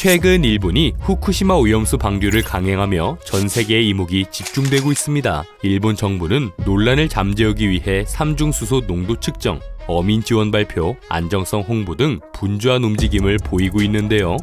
최근 일본이 후쿠시마 오염수 방류를 강행하며 전 세계의 이목이 집중되고 있습니다. 일본 정부는 논란을 잠재우기 위해 삼중수소 농도 측정, 어민 지원 발표, 안정성 홍보 등 분주한 움직임을 보이고 있는데요.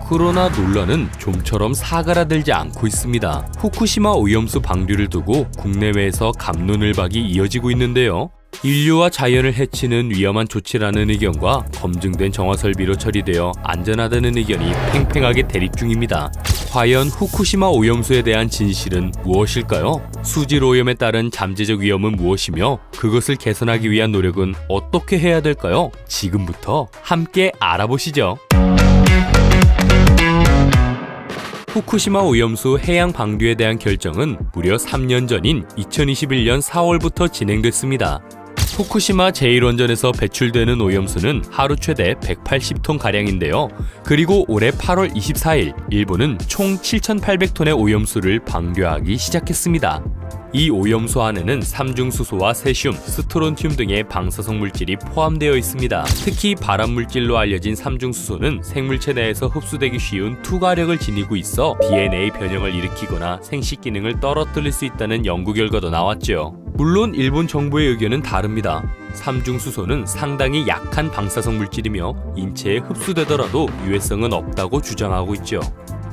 그러나 논란은 좀처럼 사그라들지 않고 있습니다. 후쿠시마 오염수 방류를 두고 국내외에서 갑론을박이 이어지고 있는데요. 인류와 자연을 해치는 위험한 조치라는 의견과 검증된 정화 설비로 처리되어 안전하다는 의견이 팽팽하게 대립 중입니다. 과연 후쿠시마 오염수에 대한 진실은 무엇일까요? 수질 오염에 따른 잠재적 위험은 무엇이며 그것을 개선하기 위한 노력은 어떻게 해야 될까요? 지금부터 함께 알아보시죠. 후쿠시마 오염수 해양 방류에 대한 결정은 무려 3년 전인 2021년 4월부터 진행됐습니다. 후쿠시마 제1원전에서 배출되는 오염수는 하루 최대 180톤가량인데요. 그리고 올해 8월 24일 일본은 총 7,800톤의 오염수를 방류하기 시작했습니다. 이 오염수 안에는 삼중수소와 세슘, 스트론튬 등의 방사성 물질이 포함되어 있습니다. 특히 발암물질로 알려진 삼중수소는 생물체 내에서 흡수되기 쉬운 투과력을 지니고 있어 DNA 변형을 일으키거나 생식 기능을 떨어뜨릴 수 있다는 연구 결과도 나왔죠. 물론 일본 정부의 의견은 다릅니다. 삼중수소는 상당히 약한 방사성 물질이며 인체에 흡수되더라도 유해성은 없다고 주장하고 있죠.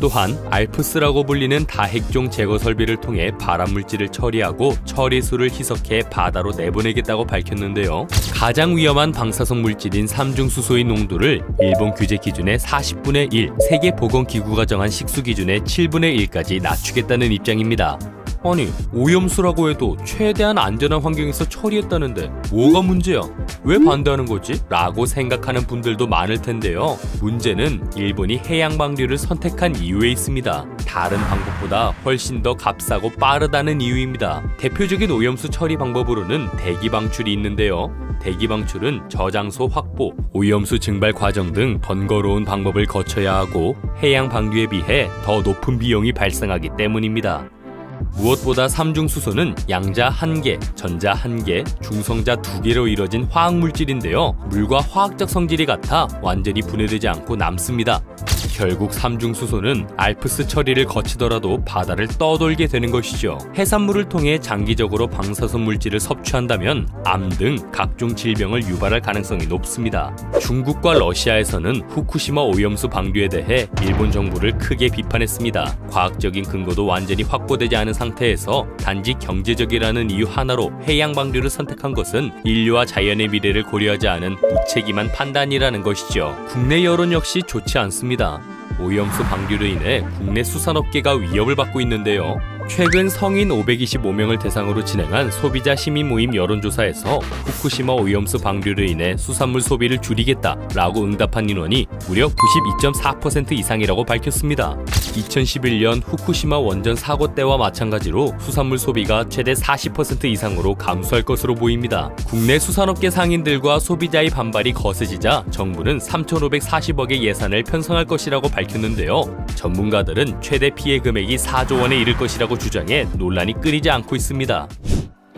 또한 알프스라고 불리는 다핵종 제거 설비를 통해 발암물질을 처리하고 처리수를 희석해 바다로 내보내겠다고 밝혔는데요. 가장 위험한 방사성 물질인 삼중수소의 농도를 일본 규제 기준의 40분의 1, 세계보건기구가 정한 식수 기준의 7분의 1까지 낮추겠다는 입장입니다. 아니, 오염수라고 해도 최대한 안전한 환경에서 처리했다는데 뭐가 문제야? 왜 반대하는 거지? 라고 생각하는 분들도 많을 텐데요. 문제는 일본이 해양 방류를 선택한 이유에 있습니다. 다른 방법보다 훨씬 더 값싸고 빠르다는 이유입니다. 대표적인 오염수 처리 방법으로는 대기 방출이 있는데요. 대기 방출은 저장소 확보, 오염수 증발 과정 등 번거로운 방법을 거쳐야 하고 해양 방류에 비해 더 높은 비용이 발생하기 때문입니다. 무엇보다 삼중수소는 양자 1개, 전자 1개, 중성자 2개로 이뤄진 화학물질인데요. 물과 화학적 성질이 같아 완전히 분해되지 않고 남습니다. 결국 삼중수소는 알프스 처리를 거치더라도 바다를 떠돌게 되는 것이죠. 해산물을 통해 장기적으로 방사선 물질을 섭취한다면 암 등 각종 질병을 유발할 가능성이 높습니다. 중국과 러시아에서는 후쿠시마 오염수 방류에 대해 일본 정부를 크게 비판했습니다. 과학적인 근거도 완전히 확보되지 않은 상태에서 단지 경제적이라는 이유 하나로 해양 방류를 선택한 것은 인류와 자연의 미래를 고려하지 않은 무책임한 판단이라는 것이죠. 국내 여론 역시 좋지 않습니다. 오염수 방류로 인해 국내 수산업계가 위협을 받고 있는데요. 최근 성인 525명을 대상으로 진행한 소비자 시민 모임 여론조사에서 후쿠시마 오염수 방류로 인해 수산물 소비를 줄이겠다라고 응답한 인원이 무려 92.4% 이상이라고 밝혔습니다. 2011년 후쿠시마 원전 사고 때와 마찬가지로 수산물 소비가 최대 40% 이상으로 감소할 것으로 보입니다. 국내 수산업계 상인들과 소비자의 반발이 거세지자 정부는 3,540억의 예산을 편성할 것이라고 밝혔는데요. 전문가들은 최대 피해 금액이 4조 원에 이를 것이라고 주장해 논란이 끊이지 않고 있습니다.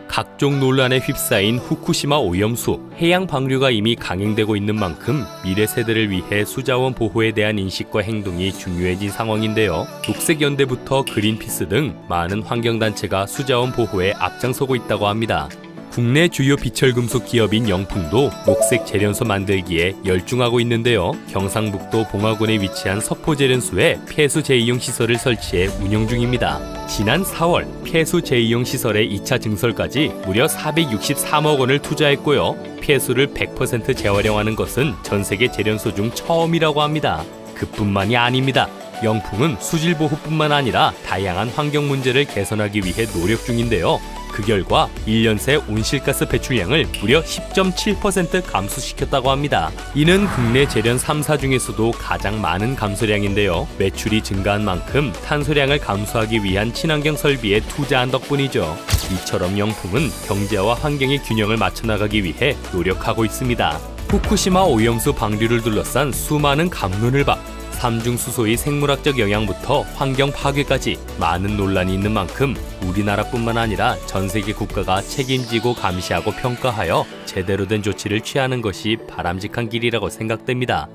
각종 논란에 휩싸인 후쿠시마 오염수, 해양 방류가 이미 강행되고 있는 만큼 미래 세대를 위해 수자원 보호에 대한 인식과 행동이 중요해진 상황인데요. 녹색연대부터 그린피스 등 많은 환경단체가 수자원 보호에 앞장서고 있다고 합니다. 국내 주요 비철금속 기업인 영풍도 녹색 재련소 만들기에 열중하고 있는데요. 경상북도 봉화군에 위치한 석포재련소에 폐수 재이용 시설을 설치해 운영 중입니다. 지난 4월 폐수 재이용 시설의 2차 증설까지 무려 463억 원을 투자했고요. 폐수를 100% 재활용하는 것은 전 세계 재련소 중 처음이라고 합니다. 그뿐만이 아닙니다. 영풍은 수질 보호뿐만 아니라 다양한 환경 문제를 개선하기 위해 노력 중인데요. 그 결과 1년 새 온실가스 배출량을 무려 10.7% 감소시켰다고 합니다. 이는 국내 재련 3사 중에서도 가장 많은 감소량인데요. 매출이 증가한 만큼 탄소량을 감소하기 위한 친환경 설비에 투자한 덕분이죠. 이처럼 영풍은 경제와 환경의 균형을 맞춰나가기 위해 노력하고 있습니다. 후쿠시마 오염수 방류를 둘러싼 수많은 갑론을박, 삼중수소의 생물학적 영향부터 환경 파괴까지 많은 논란이 있는 만큼 우리나라뿐만 아니라 전 세계 국가가 책임지고 감시하고 평가하여 제대로 된 조치를 취하는 것이 바람직한 길이라고 생각됩니다.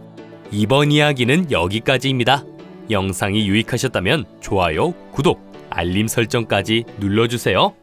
이번 이야기는 여기까지입니다. 영상이 유익하셨다면 좋아요, 구독, 알림 설정까지 눌러주세요.